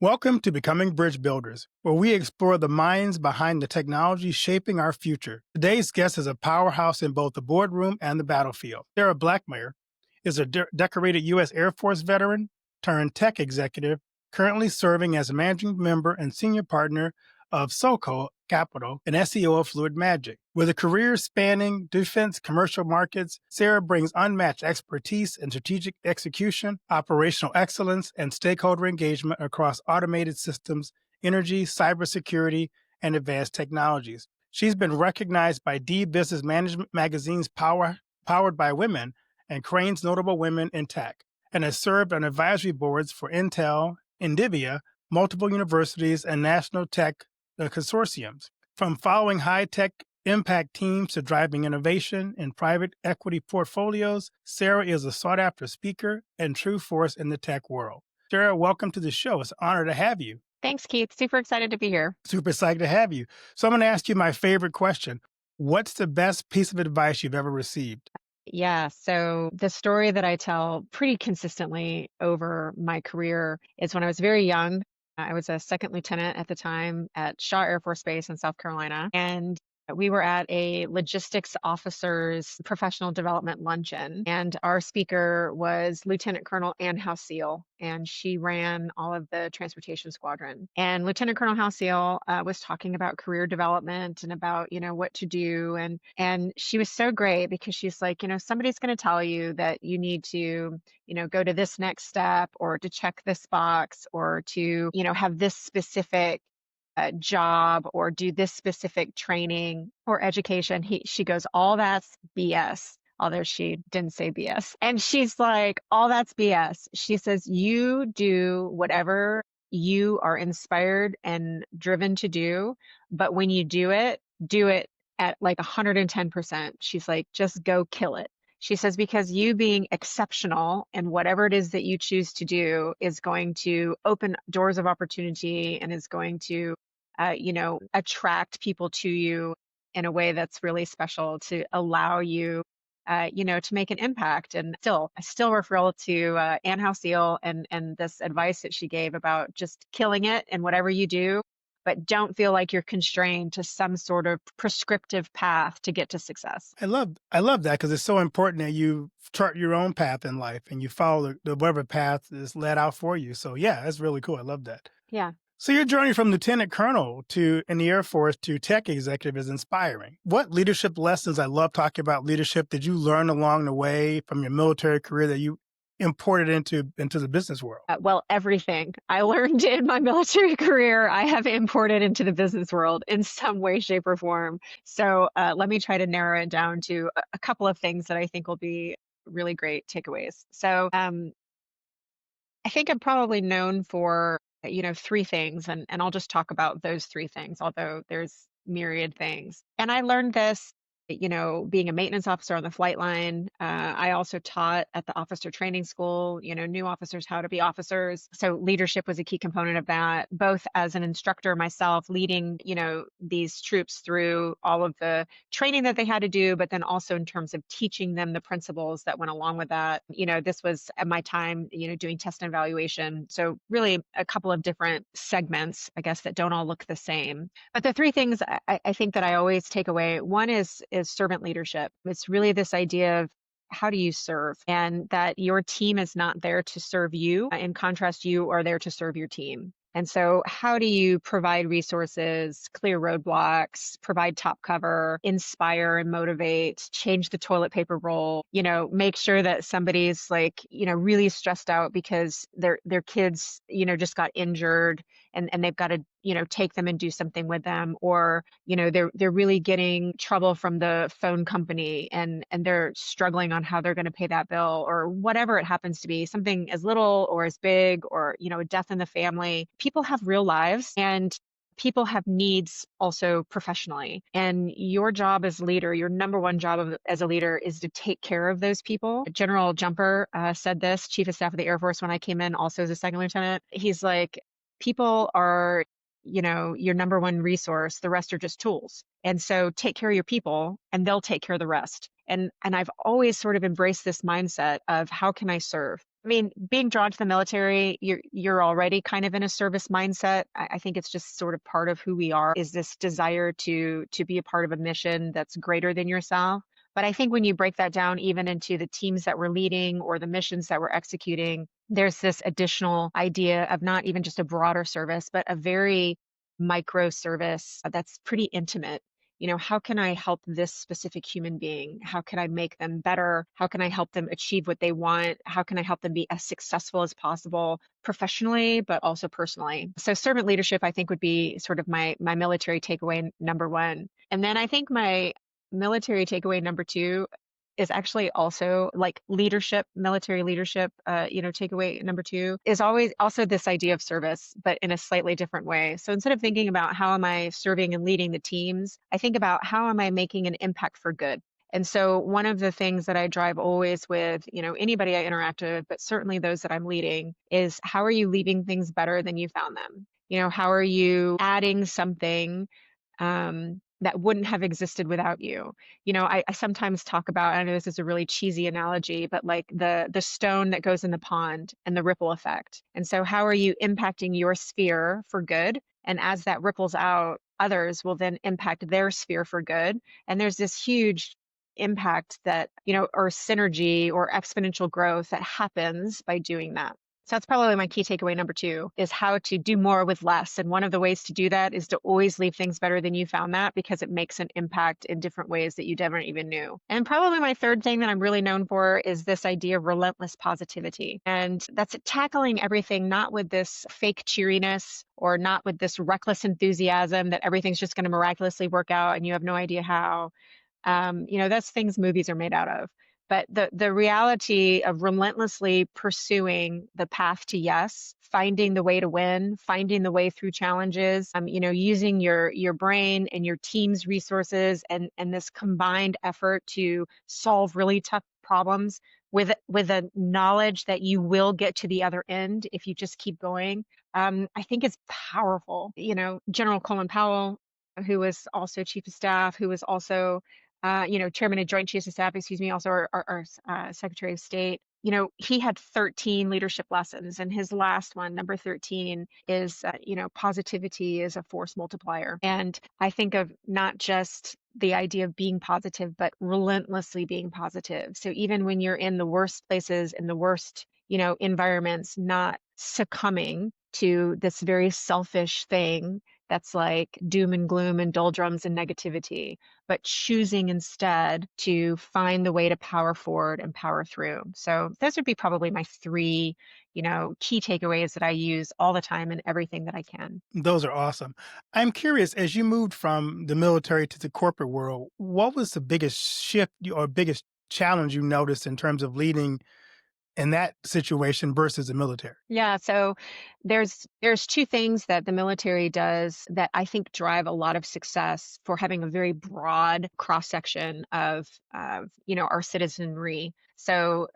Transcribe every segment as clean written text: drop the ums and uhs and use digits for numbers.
Welcome to Becoming Bridge Builders, where we explore the minds behind the technology shaping our future. Today's guest is a powerhouse in both the boardroom and the battlefield. Sara Blackmer is a decorated U.S. Air Force veteran turned tech executive, currently serving as a managing member and senior partner of SOCO Capital, an SEO of Fluid Magic. With a career spanning defense commercial markets, Sara brings unmatched expertise in strategic execution, operational excellence, and stakeholder engagement across automated systems, energy, cybersecurity, and advanced technologies. She's been recognized by D Business Management Magazine's Powered by Women and Crane's Notable Women in Tech, and has served on advisory boards for Intel, NVIDIA, multiple universities, and national tech consortiums. From following high-tech impact teams to driving innovation in private equity portfolios, Sara is a sought-after speaker and true force in the tech world. Sara, welcome to the show. It's an honor to have you. Thanks, Keith. Super excited to be here. Super excited to have you. So I'm going to ask you my favorite question. What's the best piece of advice you've ever received? Yeah, so the story that I tell pretty consistently over my career is when I was very young. I was a second lieutenant at the time at Shaw Air Force Base in South Carolina, and we were at a logistics officer's professional development luncheon, and our speaker was Lieutenant Colonel Ann House-Seal, and she ran all of the transportation squadron. And Lieutenant Colonel House-Seal was talking about career development and about, what to do. And she was so great because she's like, somebody's going to tell you that you need to, go to this next step or to check this box or to, have this specific job or do this specific training or education. She goes, all that's BS. Although she didn't say BS. And she's like, all that's BS. She says, you do whatever you are inspired and driven to do. But when you do it at like 110%. She's like, just go kill it. She says, because you being exceptional in whatever it is that you choose to do is going to open doors of opportunity and is going to attract people to you in a way that's really special to allow you, to make an impact. And I still refer to Ann House-Seal and this advice that she gave about just killing it in whatever you do, but don't feel like you're constrained to some sort of prescriptive path to get to success. I love that because it's so important that you chart your own path in life and you follow the whatever path is laid out for you. So yeah, that's really cool. I love that. Yeah. So your journey from lieutenant colonel in the Air Force to tech executive is inspiring. What leadership lessons, I love talking about leadership, did you learn along the way from your military career that you imported into the business world? Well, everything I learned in my military career, I have imported into the business world in some way, shape, or form. So let me try to narrow it down to a couple of things that I think will be really great takeaways. So I think I'm probably known for three things, and I'll just talk about those three things, although there's myriad things. And I learned this, being a maintenance officer on the flight line. I also taught at the officer training school, new officers how to be officers. So leadership was a key component of that, both as an instructor myself, leading, these troops through all of the training that they had to do, but then also in terms of teaching them the principles that went along with that. This was at my time, doing test and evaluation. So really a couple of different segments, I guess, that don't all look the same. But the three things I think that I always take away, one is servant leadership. It's really this idea of how do you serve, and that your team is not there to serve you. In contrast, you are there to serve your team. And so how do you provide resources, clear roadblocks, provide top cover, inspire and motivate, change the toilet paper roll, make sure that somebody's like, really stressed out because their kids, just got injured and they've got to, take them and do something with them, or, they're really getting trouble from the phone company and they're struggling on how they're going to pay that bill, or whatever it happens to be, something as little or as big, or, a death in the family. People have real lives and people have needs also professionally. And your job as a leader, your number one job as a leader is to take care of those people. General Jumper said this, Chief of Staff of the Air Force, when I came in also as a second lieutenant. He's like, people are, your number one resource. The rest are just tools. And so take care of your people and they'll take care of the rest. And I've always sort of embraced this mindset of how can I serve? mean, being drawn to the military, you're already kind of in a service mindset. I think it's just sort of part of who we are, is this desire to be a part of a mission that's greater than yourself. But I think when you break that down even into the teams that we're leading or the missions that we're executing, there's this additional idea of not even just a broader service, but a very micro service that's pretty intimate. How can I help this specific human being? How can I make them better? How can I help them achieve what they want? How can I help them be as successful as possible professionally, but also personally? So servant leadership, I think, would be sort of my military takeaway number one. And then I think my military takeaway number two is actually also like leadership, military leadership, takeaway number two is always also this idea of service, but in a slightly different way. So instead of thinking about how am I serving and leading the teams, I think about how am I making an impact for good. And so one of the things that I drive always with, anybody I interact with, but certainly those that I'm leading, is how are you leaving things better than you found them? How are you adding something that wouldn't have existed without you? I sometimes talk about, I know this is a really cheesy analogy, but like the stone that goes in the pond and the ripple effect. And so how are you impacting your sphere for good? And as that ripples out, others will then impact their sphere for good. And there's this huge impact that, or synergy or exponential growth that happens by doing that. So that's probably my key takeaway number two, is how to do more with less. And one of the ways to do that is to always leave things better than you found that, because it makes an impact in different ways that you never even knew. And probably my third thing that I'm really known for is this idea of relentless positivity. And that's tackling everything not with this fake cheeriness or not with this reckless enthusiasm that everything's just going to miraculously work out and you have no idea how. That's things movies are made out of. But the reality of relentlessly pursuing the path to yes, finding the way to win, finding the way through challenges, using your brain and your team's resources and this combined effort to solve really tough problems with a knowledge that you will get to the other end if you just keep going. I think it's powerful. General Colin Powell, who was also chief of staff, who was also chairman of Joint Chiefs of Staff, excuse me, also our Secretary of State. He had 13 leadership lessons, and his last one, number 13, is, positivity is a force multiplier. And I think of not just the idea of being positive, but relentlessly being positive. So even when you're in the worst places, in the worst, environments, not succumbing to this very selfish thing that's like doom and gloom and doldrums and negativity, but choosing instead to find the way to power forward and power through. So those would be probably my three, key takeaways that I use all the time in everything that I can. Those are awesome. I'm curious, as you moved from the military to the corporate world, what was the biggest shift or biggest challenge you noticed in terms of leading in that situation versus the military? Yeah, so there's two things that the military does that I think drive a lot of success for having a very broad cross section of our citizenry. So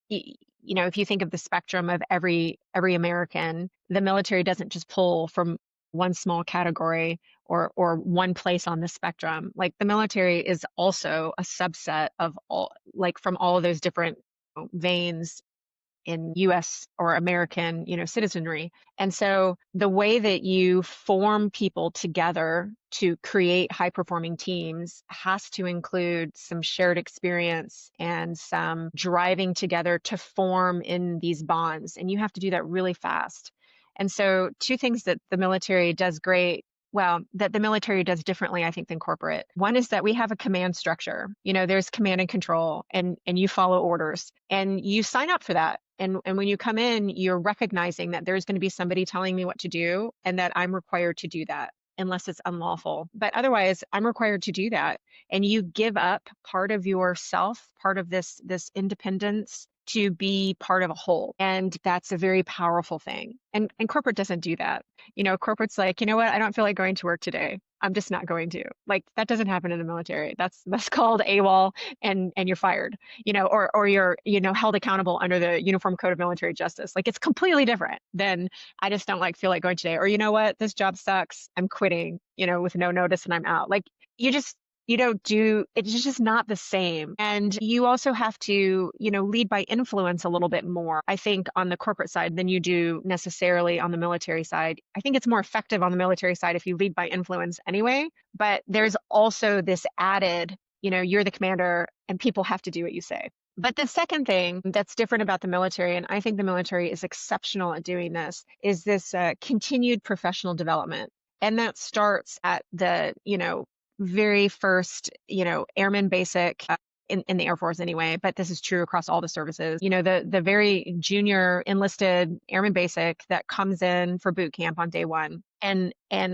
if you think of the spectrum of every American, the military doesn't just pull from one small category or one place on the spectrum. Like the military is also a subset of all, like from all of those different veins in US or American, citizenry. And so the way that you form people together to create high performing teams has to include some shared experience and some driving together to form in these bonds. And you have to do that really fast. And so two things that the military does great, well, that the military does differently, I think, than corporate. One is that we have a command structure. There's command and control, and you follow orders, and you sign up for that. And when you come in, you're recognizing that there's going to be somebody telling me what to do, and that I'm required to do that unless it's unlawful. But otherwise, I'm required to do that. And you give up part of yourself, part of this independence, to be part of a whole. And that's a very powerful thing. And corporate doesn't do that. Corporate's like, you know what? I don't feel like going to work today. I'm just not going to. Like, that doesn't happen in the military. That's called AWOL, and you're fired, or you're, held accountable under the Uniform Code of Military Justice. Like, it's completely different than I just don't feel like going today. Or, you know what? This job sucks. I'm quitting, with no notice and I'm out. Like, You don't do, it's just not the same. And you also have to, lead by influence a little bit more, I think, on the corporate side than you do necessarily on the military side. I think it's more effective on the military side if you lead by influence anyway, but there's also this added, you're the commander and people have to do what you say. But the second thing that's different about the military, and I think the military is exceptional at doing this, is this continued professional development. And that starts at the, very first, airman basic in the Air Force anyway, but this is true across all the services. The very junior enlisted airman basic that comes in for boot camp on day one. And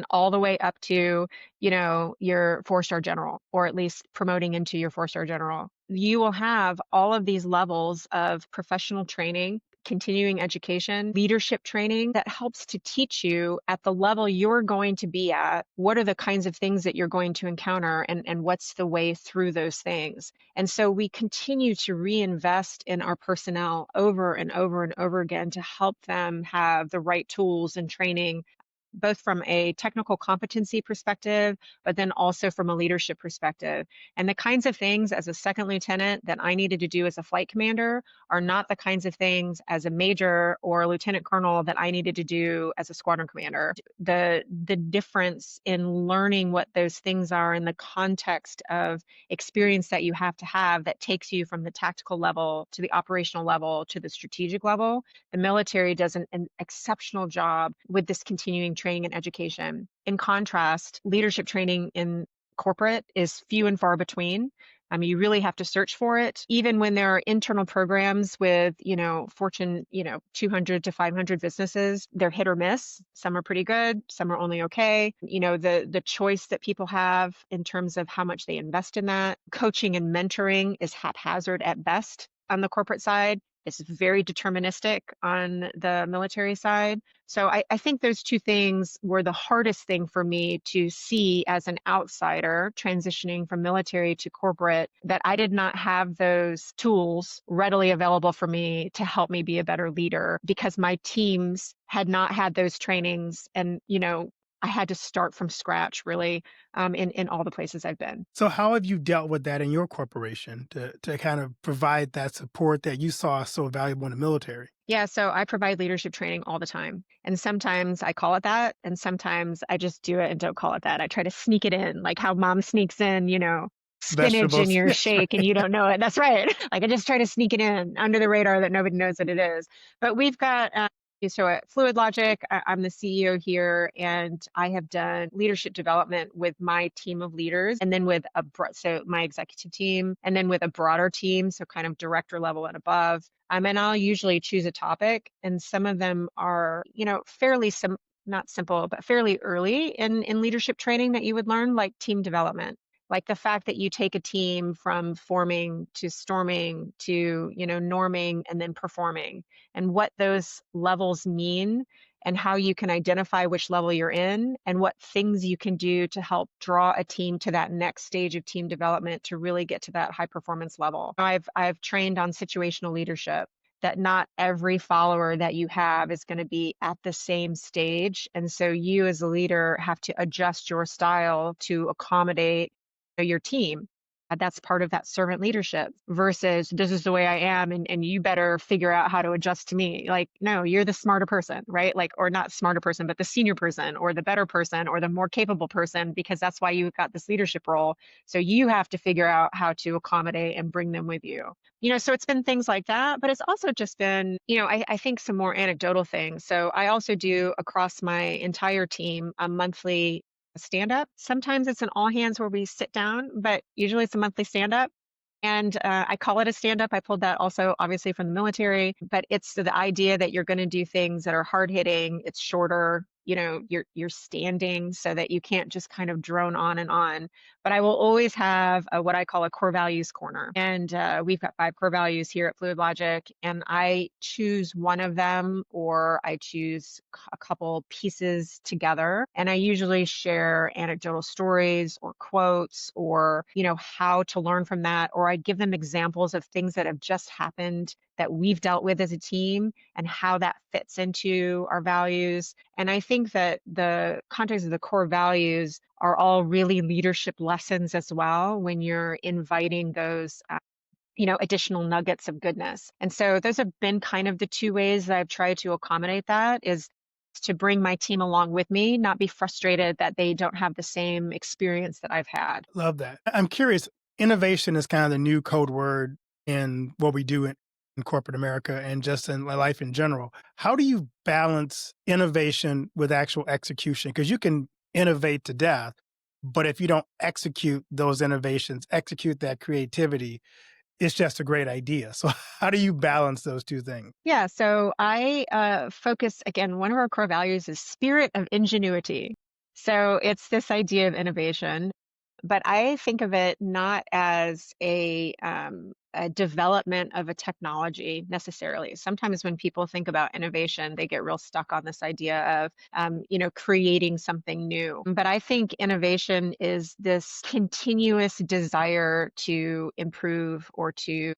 all the way up to, your 4-star general, or at least promoting into your 4-star general. You will have all of these levels of professional training, continuing education, leadership training that helps to teach you at the level you're going to be at, what are the kinds of things that you're going to encounter and what's the way through those things. And so we continue to reinvest in our personnel over and over and over again to help them have the right tools and training, both from a technical competency perspective, but then also from a leadership perspective. And the kinds of things as a second lieutenant that I needed to do as a flight commander are not the kinds of things as a major or a lieutenant colonel that I needed to do as a squadron commander. The difference in learning what those things are in the context of experience that you have to have that takes you from the tactical level to the operational level to the strategic level. The military does an exceptional job with this continuing training and education. In contrast, leadership training in corporate is few and far between. You really have to search for it. Even when there are internal programs with, Fortune, 200 to 500 businesses, they're hit or miss. Some are pretty good. Some are only okay. The choice that people have in terms of how much they invest in that. Coaching and mentoring is haphazard at best on the corporate side. It's very deterministic on the military side. So I think those two things were the hardest thing for me to see as an outsider transitioning from military to corporate, that I did not have those tools readily available for me to help me be a better leader because my teams had not had those trainings. And, I had to start from scratch really in all the places I've been. So how have you dealt with that in your corporation to kind of provide that support that you saw so valuable in the military? Yeah, so I provide leadership training all the time. And sometimes I call it that, and sometimes I just do it and don't call it that. I try to sneak it in, like how mom sneaks in, spinach in Vegetables. your That's shake and right. you don't know it. That's right. Like I just try to sneak it in under the radar that nobody knows what it is. But we've got so at Fluid Logic, I'm the CEO here, and I have done leadership development with my team of leaders, and then with so my executive team, and then with a broader team, so kind of director level and above. And I'll usually choose a topic, and some of them are, fairly not simple, but fairly early in leadership training that you would learn, like team development. Like the fact that you take a team from forming to storming to, norming and then performing, and what those levels mean and how you can identify which level you're in and what things you can do to help draw a team to that next stage of team development to really get to that high performance level. I've trained on situational leadership, that not every follower that you have is going to be at the same stage. And so you as a leader have to adjust your style to accommodate your team. That's part of that servant leadership versus this is the way I am and you better figure out how to adjust to me. Like, no, you're the smarter person, right? Like, or not smarter person, but the senior person or the better person or the more capable person, because that's why you've got this leadership role. So you have to figure out how to accommodate and bring them with you. So it's been things like that, but it's also just been, I think some more anecdotal things. So I also do across my entire team a monthly stand up. Sometimes it's an all hands where we sit down, but usually it's a monthly stand up. And I call it a stand up. I pulled that also obviously from the military, but it's the idea that you're going to do things that are hard hitting. It's shorter. You're standing so that you can't just kind of drone on and on. But I will always have what I call a core values corner. And we've got 5 core values here at Fluid Logic. And I choose one of them or I choose a couple pieces together. And I usually share anecdotal stories or quotes or, how to learn from that. Or I give them examples of things that have just happened that we've dealt with as a team and how that fits into our values. And I think that the context of the core values are all really leadership lessons as well when you're inviting those additional nuggets of goodness. And so those have been kind of the two ways that I've tried to accommodate that is to bring my team along with me, not be frustrated that they don't have the same experience that I've had. Love that. I'm curious, innovation is kind of the new code word in what we do in corporate America and just in life in general. How do you balance innovation with actual execution? Because you can innovate to death, but if you don't execute those innovations, execute that creativity, it's just a great idea. So how do you balance those two things? Yeah, so I focus again, one of our core values is spirit of ingenuity. So it's this idea of innovation, but I think of it not as a development of a technology necessarily. Sometimes when people think about innovation, they get real stuck on this idea of, creating something new. But I think innovation is this continuous desire to improve or to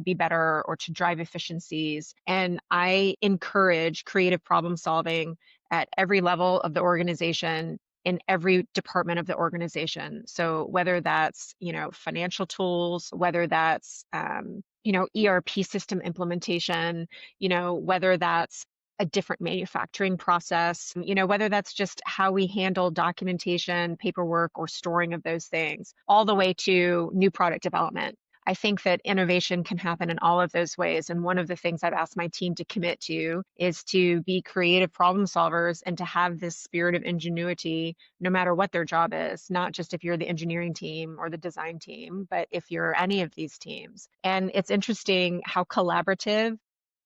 be better or to drive efficiencies. And I encourage creative problem solving at every level of the organization in every department of the organization. So whether that's, financial tools, whether that's, ERP system implementation, whether that's a different manufacturing process, whether that's just how we handle documentation, paperwork, or storing of those things, all the way to new product development. I think that innovation can happen in all of those ways. And one of the things I've asked my team to commit to is to be creative problem solvers and to have this spirit of ingenuity no matter what their job is, not just if you're the engineering team or the design team, but if you're any of these teams. And it's interesting how collaborative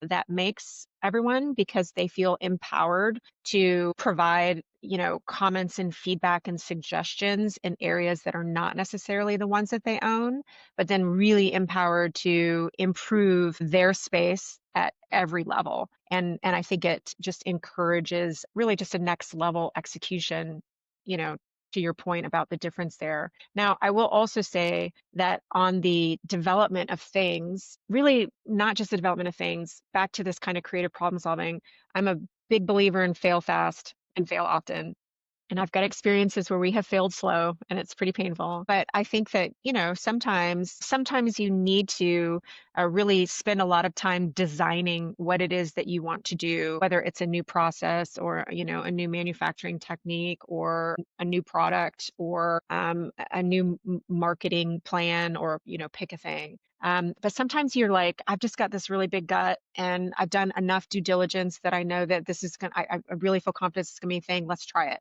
that makes everyone because they feel empowered to provide comments and feedback and suggestions in areas that are not necessarily the ones that they own, but then really empowered to improve their space at every level. And I think it just encourages really just a next level execution, you know to your point about the difference there. Now, I will also say that on the development of things, really not just the development of things, back to this kind of creative problem solving, I'm a big believer in fail fast and fail often. And I've got experiences where we have failed slow and it's pretty painful. But I think that, sometimes you need to really spend a lot of time designing what it is that you want to do, whether it's a new process or, a new manufacturing technique or a new product or a new marketing plan or, pick a thing. But sometimes you're like, I've just got this really big gut and I've done enough due diligence that I know that this is going to, I really feel confident it's going to be a thing. Let's try it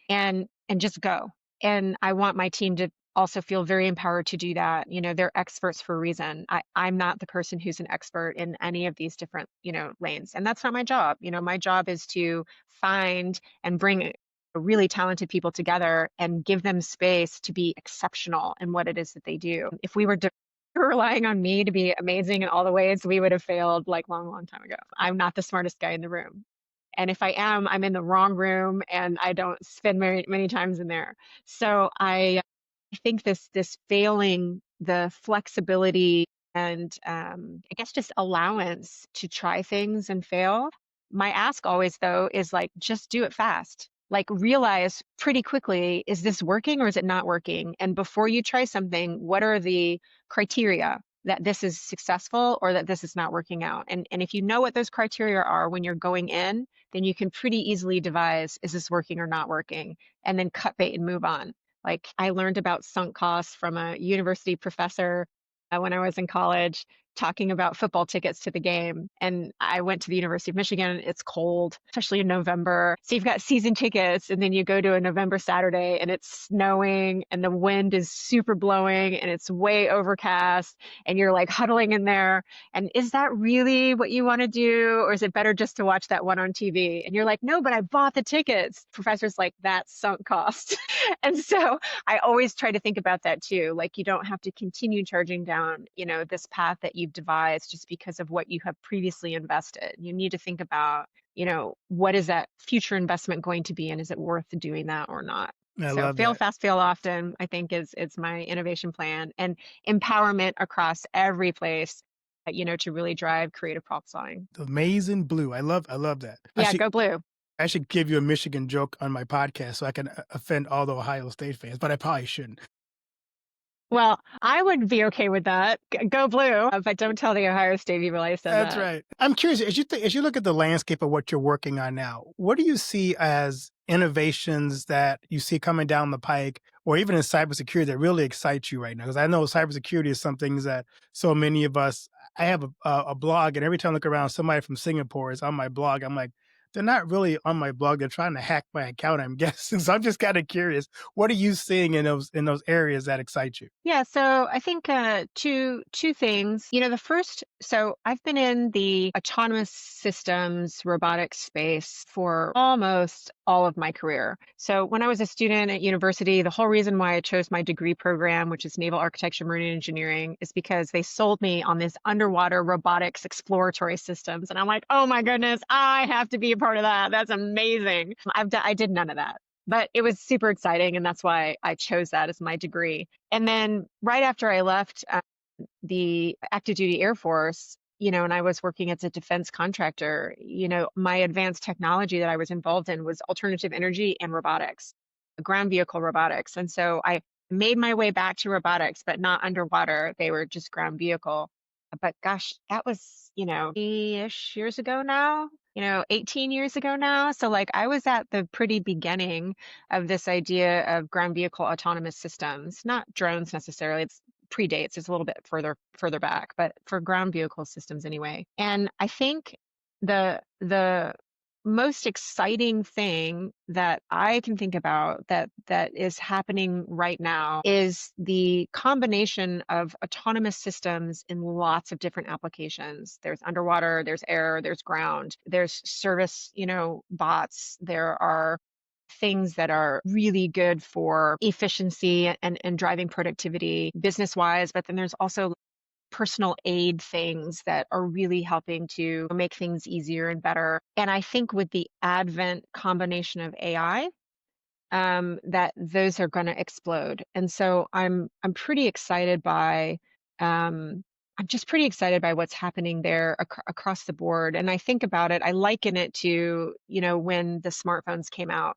and just go. And I want my team to also feel very empowered to do that. They're experts for a reason. I'm not the person who's an expert in any of these different, lanes. And that's not my job. My job is to find and bring really talented people together and give them space to be exceptional in what it is that they do. If we were relying on me to be amazing in all the ways, we would have failed like long, long time ago. I'm not the smartest guy in the room. And if I am, I'm in the wrong room and I don't spend many times in there. So I think this failing the flexibility and I guess just allowance to try things and fail. My ask always though is like just do it fast. Like realize pretty quickly, is this working or is it not working? And before you try something, what are the criteria that this is successful or that this is not working out? And if you know what those criteria are when you're going in, then you can pretty easily devise, is this working or not working? And then cut bait and move on. Like I learned about sunk costs from a university professor when I was in college, talking about football tickets to the game. And I went to the University of Michigan. It's cold, especially in November. So you've got season tickets, and then you go to a November Saturday and it's snowing and the wind is super blowing and it's way overcast and you're like huddling in there. And is that really what you want to do? Or is it better just to watch that one on TV? And you're like, no, but I bought the tickets. Professor's like, that's sunk cost. And so I always try to think about that too. Like you don't have to continue charging down, this path that you've devised just because of what you have previously invested. You need to think about, what is that future investment going to be and is it worth doing that or not? I So love fail that. fast, fail often, I think is my innovation plan and empowerment across every place, to really drive creative problem solving. The maize and blue. I love that. Yeah, Actually, go blue. I should give you a Michigan joke on my podcast so I can offend all the Ohio State fans, but I probably shouldn't. Well, I would be okay with that. Go blue, but don't tell the Ohio State people I said That's that. right. I'm curious, as you look at the landscape of what you're working on now, what do you see as innovations that you see coming down the pike, or even in cybersecurity that really excites you right now? Because I know cybersecurity is some things that so many of us. I have a blog, and every time I look around, somebody from Singapore is on my blog. I'm like, they're not really on my blog. They're trying to hack my account, I'm guessing. So I'm just kind of curious. What are you seeing in those areas that excite you? Yeah, so I think two things. The first, so I've been in the autonomous systems robotics space for almost all of my career. So when I was a student at university, the whole reason why I chose my degree program, which is Naval Architecture Marine Engineering, is because they sold me on this underwater robotics exploratory systems, and I'm like, oh my goodness, I have to be a part of that. That's amazing. I did none of that. But it was super exciting, and that's why I chose that as my degree. And then right after I left the active duty Air Force, and I was working as a defense contractor, my advanced technology that I was involved in was alternative energy and robotics, ground vehicle robotics. And so I made my way back to robotics, but not underwater. They were just ground vehicle. But gosh, that was, ish years ago now, 18 years ago now. So like I was at the pretty beginning of this idea of ground vehicle autonomous systems, not drones necessarily. It's predates. It's a little bit further back, but for ground vehicle systems anyway. And I think the most exciting thing that I can think about that is happening right now is the combination of autonomous systems in lots of different applications. There's underwater, there's air, there's ground, there's service, bots. There are things that are really good for efficiency and driving productivity business wise, but then there's also personal aid things that are really helping to make things easier and better. And I think with the advent combination of AI, that those are going to explode. And so I'm pretty excited by I'm just pretty excited by what's happening there across the board. And I think about it, I liken it to, when the smartphones came out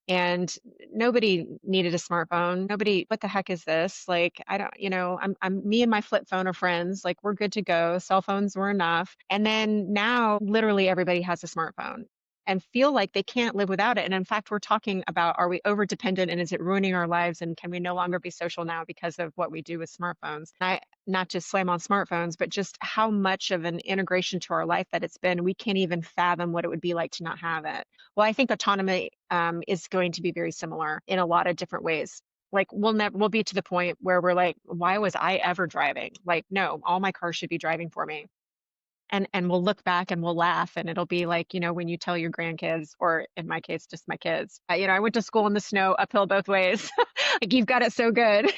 and nobody needed a smartphone. Nobody, what the heck is this? Like, I don't, me and my flip phone are friends. Like, we're good to go. Cell phones were enough. And then now, literally everybody has a smartphone and feel like they can't live without it. And in fact, we're talking about, are we over dependent and is it ruining our lives? And can we no longer be social now because of what we do with smartphones? I not just slam on smartphones, but just how much of an integration to our life that it's been. We can't even fathom what it would be like to not have it. Well, I think autonomy is going to be very similar in a lot of different ways. Like we'll be to the point where we're like, why was I ever driving? Like, no, all my cars should be driving for me. And we'll look back and we'll laugh and it'll be like, when you tell your grandkids, or in my case, just my kids, I went to school in the snow uphill both ways. Like you've got it so good.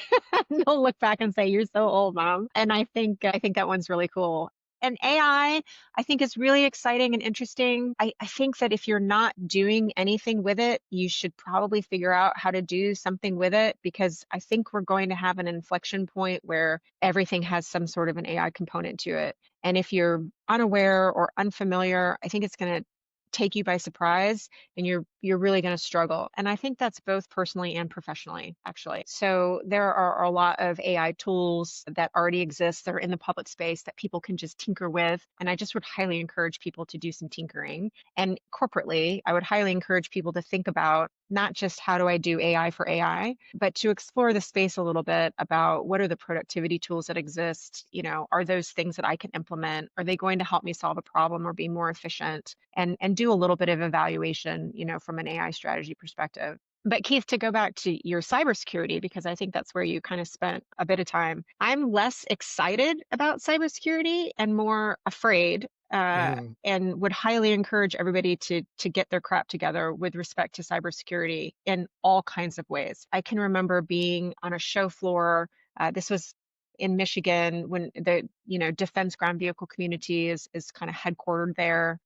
And they'll look back and say, you're so old, mom. And I think that one's really cool. And I think is really exciting and interesting. I think that if you're not doing anything with it, you should probably figure out how to do something with it, because I think we're going to have an inflection point where everything has some sort of an AI component to it. And if you're unaware or unfamiliar, I think it's going to take you by surprise and you're really going to struggle. And I think that's both personally and professionally, actually. So there are a lot of AI tools that already exist that are in the public space that people can just tinker with. And I just would highly encourage people to do some tinkering. And corporately, I would highly encourage people to think about not just how do I do AI for AI, but to explore the space a little bit about what are the productivity tools that exist? Are those things that I can implement? Are they going to help me solve a problem or be more efficient? And do a little bit of evaluation, from an AI strategy perspective. But Keith, to go back to your cybersecurity, because I think that's where you kind of spent a bit of time, I'm less excited about cybersecurity and more afraid, Mhm. and would highly encourage everybody to get their crap together with respect to cybersecurity in all kinds of ways. I can remember being on a show floor. This was in Michigan when the defense ground vehicle community is kind of headquartered there,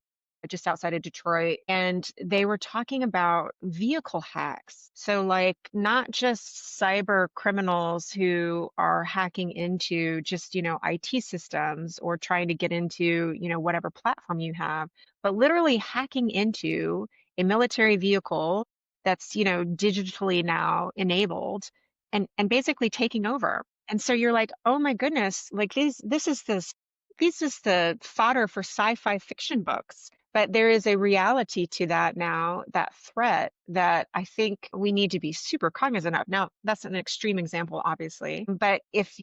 just outside of Detroit. And they were talking about vehicle hacks. So, like, not just cyber criminals who are hacking into just, IT systems or trying to get into, whatever platform you have, but literally hacking into a military vehicle that's, digitally now enabled and basically taking over. And so you're like, oh my goodness, like this is the fodder for sci-fi fiction books. But there is a reality to that now, that threat that I think we need to be super cognizant of. Now, that's an extreme example, obviously. But if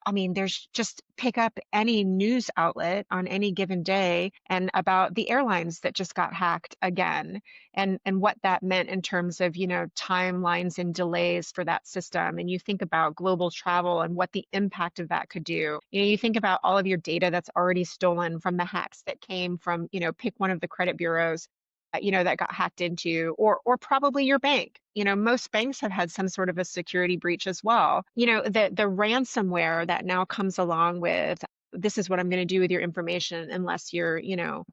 I mean, there's just pick up any news outlet on any given day and about the airlines that just got hacked again and what that meant in terms of, timelines and delays for that system. And you think about global travel and what the impact of that could do. You think about all of your data that's already stolen from the hacks that came from, pick one of the credit bureaus that got hacked into, or probably your bank. Most banks have had some sort of a security breach as well. The ransomware that now comes along with this is what I'm going to do with your information unless you're,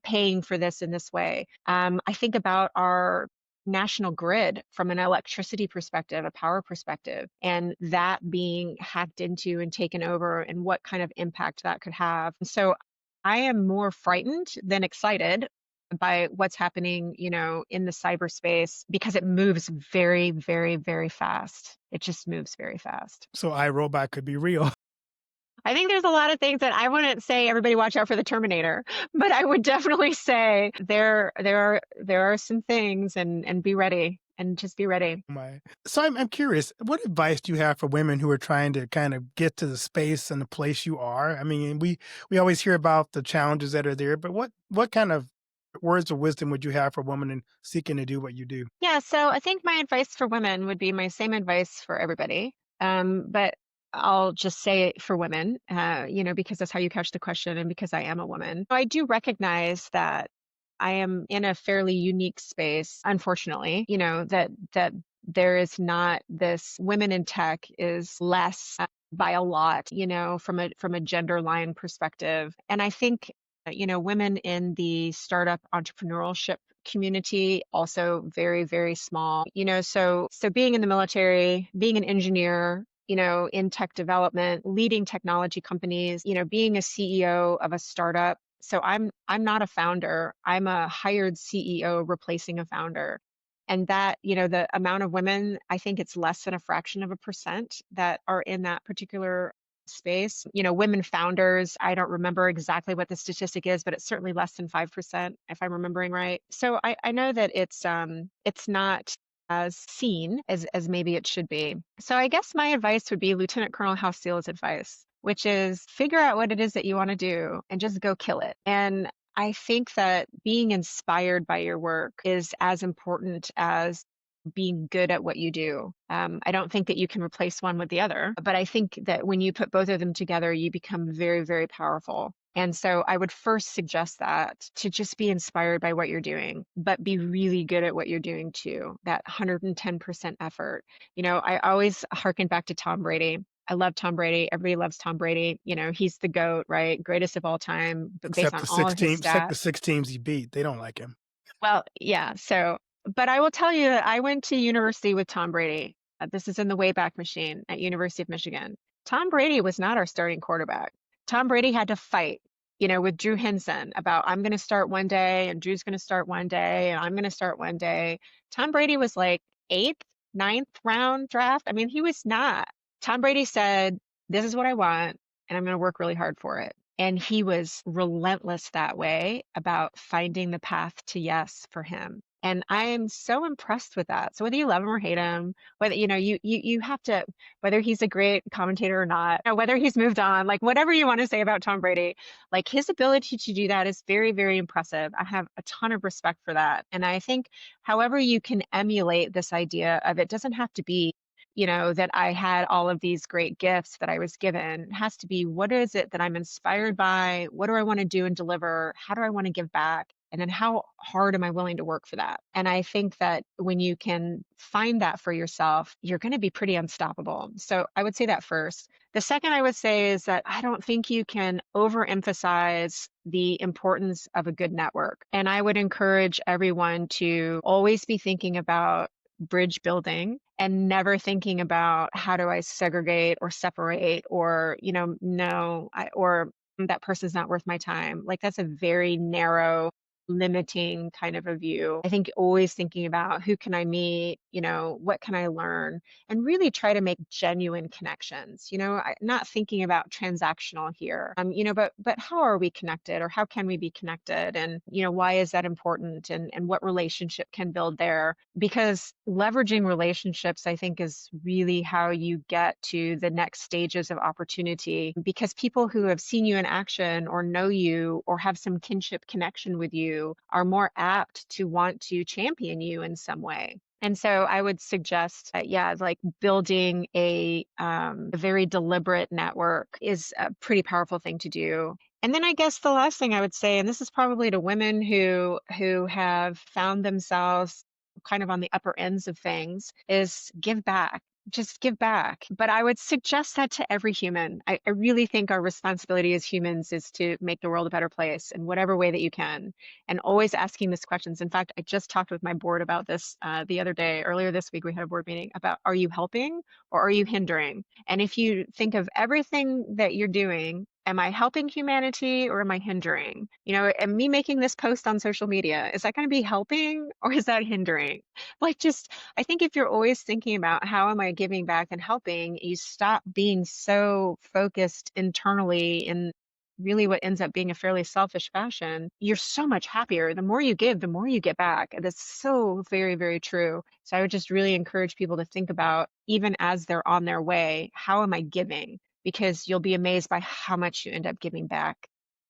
paying for this in this way. I think about our national grid from an electricity perspective, a power perspective, and that being hacked into and taken over and what kind of impact that could have. So I am more frightened than excited by what's happening, in the cyberspace because it moves very, very, very fast. It just moves very fast. So iRobot could be real. I think there's a lot of things that I wouldn't say everybody watch out for the Terminator, but I would definitely say there are some things and be ready and just be ready. My so I'm curious, what advice do you have for women who are trying to kind of get to the space and the place you are? I mean, we always hear about the challenges that are there, but what kind of words of wisdom would you have for a woman in seeking to do what you do? Yeah, so I think my advice for women would be my same advice for everybody. But I'll just say it for women, because that's how you catch the question and because I am a woman. I do recognize that I am in a fairly unique space, unfortunately, that there is not this women in tech is less by a lot, from a gender line perspective. And I think women in the startup entrepreneurship community also very, very small. So being in the military, being an engineer, in tech development, leading technology companies, being a CEO of a startup. So I'm not a founder. I'm a hired CEO replacing a founder. And that, the amount of women, I think it's less than a fraction of a percent that are in that particular space. Women founders, I don't remember exactly what the statistic is, but it's certainly less than 5%, if I'm remembering right. So I know that it's not as seen as maybe it should be. So I guess my advice would be Lieutenant Colonel House Steele's advice, which is figure out what it is that you want to do and just go kill it. And I think that being inspired by your work is as important as being good at what you do. I don't think that you can replace one with the other, but I think that when you put both of them together, you become very, very powerful. And so I would first suggest that to just be inspired by what you're doing, but be really good at what you're doing too, that 110% effort. I always harken back to Tom Brady. I love Tom Brady. Everybody loves Tom Brady. He's the GOAT, right? Greatest of all time, but based on all of his Except the stats. 6 teams he beat, they don't like him. Well, yeah. So, but I will tell you that I went to university with Tom Brady. This is in the Wayback Machine at University of Michigan. Tom Brady was not our starting quarterback. Tom Brady had to fight, with Drew Henson about I'm going to start one day and Drew's going to start one day and I'm going to start one day. Tom Brady was like eighth, ninth round draft. I mean, he was not. Tom Brady said, "This is what I want, and I'm going to work really hard for it." And he was relentless that way about finding the path to yes for him. And I am so impressed with that. So whether you love him or hate him, whether you have to, whether he's a great commentator or not, whether he's moved on, like whatever you want to say about Tom Brady, like his ability to do that is very, very impressive. I have a ton of respect for that. And I think however you can emulate this idea of it doesn't have to be that I had all of these great gifts that I was given. It has to be what is it that I'm inspired by? What do I want to do and deliver? How do I want to give back? And then how hard am I willing to work for that? And I think that when you can find that for yourself, you're going to be pretty unstoppable. So I would say that first. The second I would say is that I don't think you can overemphasize the importance of a good network. And I would encourage everyone to always be thinking about bridge building and never thinking about how do I segregate or separate or, no, or that person's not worth my time. Like that's a very narrow limiting kind of a view. I think always thinking about who can I meet, what can I learn, and really try to make genuine connections. Not thinking about transactional here. But how are we connected, or how can we be connected, and why is that important, and what relationship can build there? Because leveraging relationships, I think, is really how you get to the next stages of opportunity. Because people who have seen you in action, or know you, or have some kinship connection with you, are more apt to want to champion you in some way. And so I would suggest, yeah, like building a very deliberate network is a pretty powerful thing to do. And then I guess the last thing I would say, and this is probably to women who have found themselves kind of on the upper ends of things, is give back. Just give back. But I would suggest that to every human. I really think our responsibility as humans is to make the world a better place in whatever way that you can, and always asking these questions. In fact, I just talked with my board about this the other day. Earlier this week, we had a board meeting about, are you helping or are you hindering? And if you think of everything that you're doing, am I helping humanity or am I hindering? And me making this post on social media, is that going to be helping or is that hindering? I think if you're always thinking about how am I giving back and helping, you stop being so focused internally in really what ends up being a fairly selfish fashion. You're so much happier. The more you give, the more you get back. And that's so very, very true. So I would just really encourage people to think about, even as they're on their way, how am I giving? Because you'll be amazed by how much you end up giving back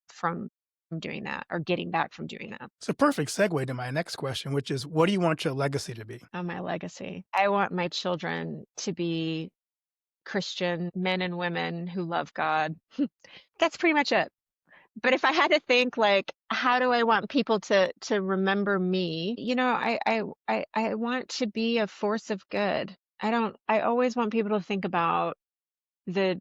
from doing that, or getting back from doing that. It's a perfect segue to my next question, which is, what do you want your legacy to be? On my legacy, I want my children to be Christian men and women who love God. That's pretty much it. But if I had to think, like, how do I want people to remember me? I want to be a force of good. I always want people to think about the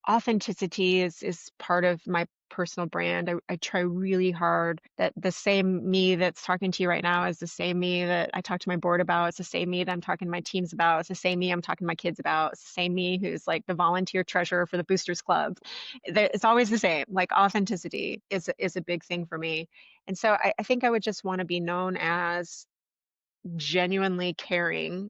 authenticity is part of my personal brand. I try really hard that the same me that's talking to you right now is the same me that I talk to my board about. It's the same me that I'm talking to my teams about. It's the same me I'm talking to my kids about. It's the same me who's like the volunteer treasurer for the Boosters Club. It's always the same. Like, authenticity is a big thing for me. And so I think I would just want to be known as genuinely caring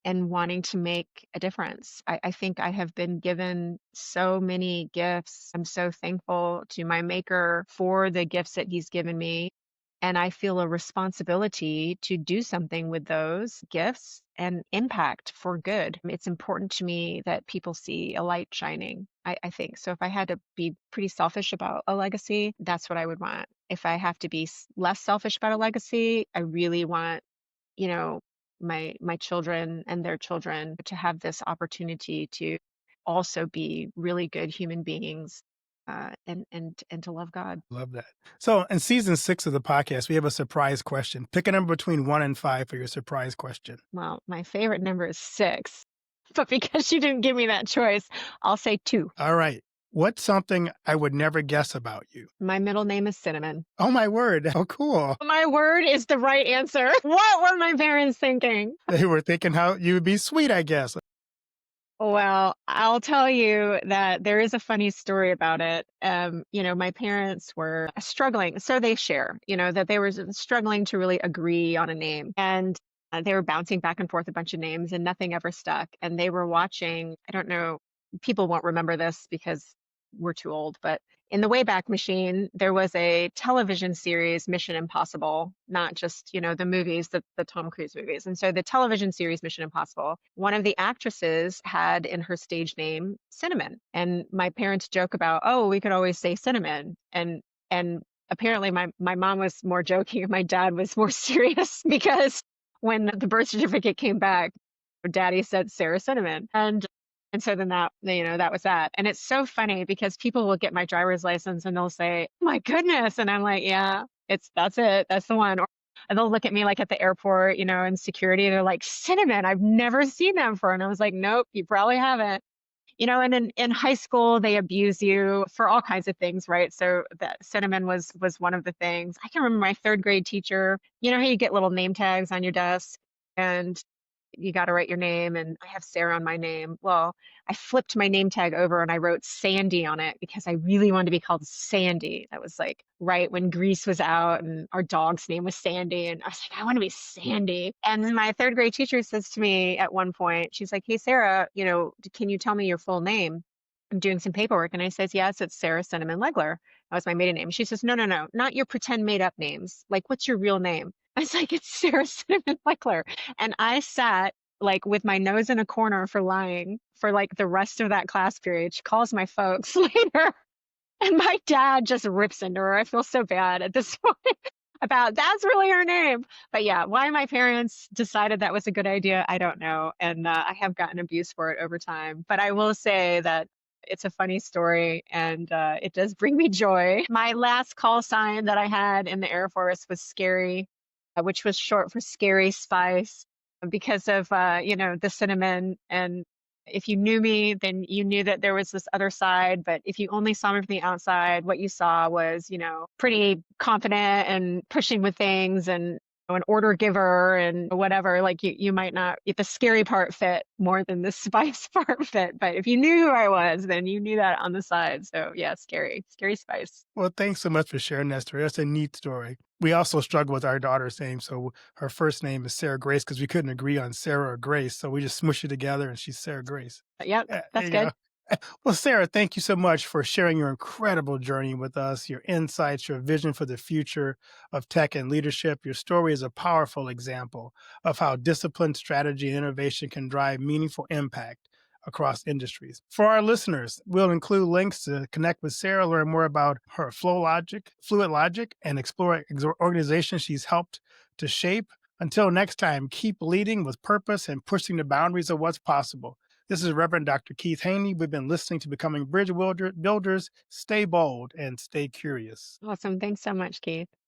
and wanting to make a difference. I think I have been given so many gifts. I'm so thankful to my maker for the gifts that he's given me. And I feel a responsibility to do something with those gifts and impact for good. It's important to me that people see a light shining. I think. So if I had to be pretty selfish about a legacy, that's what I would want. If I have to be less selfish about a legacy, I really want, you know, my children and their children to have this opportunity to also be really good human beings, and to love God. Love that. So, in season 6 of the podcast, we have a surprise question. Pick a number between 1 and 5 for your surprise question. Well, my favorite number is 6, but because you didn't give me that choice, I'll say 2. All right. What's something I would never guess about you? My middle name is Cinnamon. Oh, my word. How cool. My word is the right answer. What were my parents thinking? They were thinking how you would be sweet, I guess. Well, I'll tell you that there is a funny story about it. My parents were struggling, so they share, that they were struggling to really agree on a name. And they were bouncing back and forth a bunch of names and nothing ever stuck. And they were watching, I don't know, people won't remember this because we're too old, but in the Wayback Machine, there was a television series, Mission Impossible, not just, the movies, the Tom Cruise movies. And so the television series, Mission Impossible, one of the actresses had in her stage name Cinnamon. And my parents joke about, oh, we could always say Cinnamon. And apparently my mom was more joking and my dad was more serious, because when the birth certificate came back, Daddy said Sarah Cinnamon. And so then that was that. And it's so funny because people will get my driver's license and they'll say, oh my goodness. And I'm like, yeah, that's it. That's the one. And they'll look at me like at the airport, in security. They're like, Cinnamon, I've never seen that before. And I was like, nope, you probably haven't. And in high school, they abuse you for all kinds of things, right? So that Cinnamon was one of the things. I can remember my third grade teacher, how you get little name tags on your desk. And you got to write your name. And I have Sarah on my name. Well, I flipped my name tag over and I wrote Sandy on it because I really wanted to be called Sandy. That was like right when Grease was out and our dog's name was Sandy. And I was like, I want to be Sandy. And then my third grade teacher says to me at one point, she's like, hey, Sarah, can you tell me your full name? I'm doing some paperwork. And I says, yes, it's Sarah Cinnamon Legler. That was my maiden name. She says, no, no, no, not your pretend made up names. Like, what's your real name? I was like, it's Sarah Cinnamon Legler. And I sat like with my nose in a corner for lying for like the rest of that class period. She calls my folks later and my dad just rips into her. I feel so bad at this point about that's really her name. But yeah, why my parents decided that was a good idea, I don't know. And I have gotten abused for it over time. But I will say that it's a funny story and it does bring me joy. My last call sign that I had in the Air Force was Scary, which was short for Scary Spice because of, the cinnamon. And if you knew me, then you knew that there was this other side. But if you only saw me from the outside, what you saw was, pretty confident and pushing with things and an order giver and whatever. Like you might not, the scary part fit more than the spice part fit. But if you knew who I was, then you knew that on the side. So yeah, scary spice. Well, thanks so much for sharing that story. That's a neat story. We also struggle with our daughter's name. So her first name is Sarah Grace because we couldn't agree on Sarah or Grace. So we just smush it together and she's Sarah Grace. Yep, There that's you go. good. Well, Sarah, thank you so much for sharing your incredible journey with us, your insights, your vision for the future of tech and leadership. Your story is a powerful example of how disciplined strategy and innovation can drive meaningful impact across industries. For our listeners, we'll include links to connect with Sarah, learn more about her fluid logic, and explore organizations she's helped to shape. Until next time, keep leading with purpose and pushing the boundaries of what's possible. This is Reverend Dr. Keith Haney. We've been listening to Becoming Bridge Builders. Stay bold and stay curious. Awesome. Thanks so much, Keith.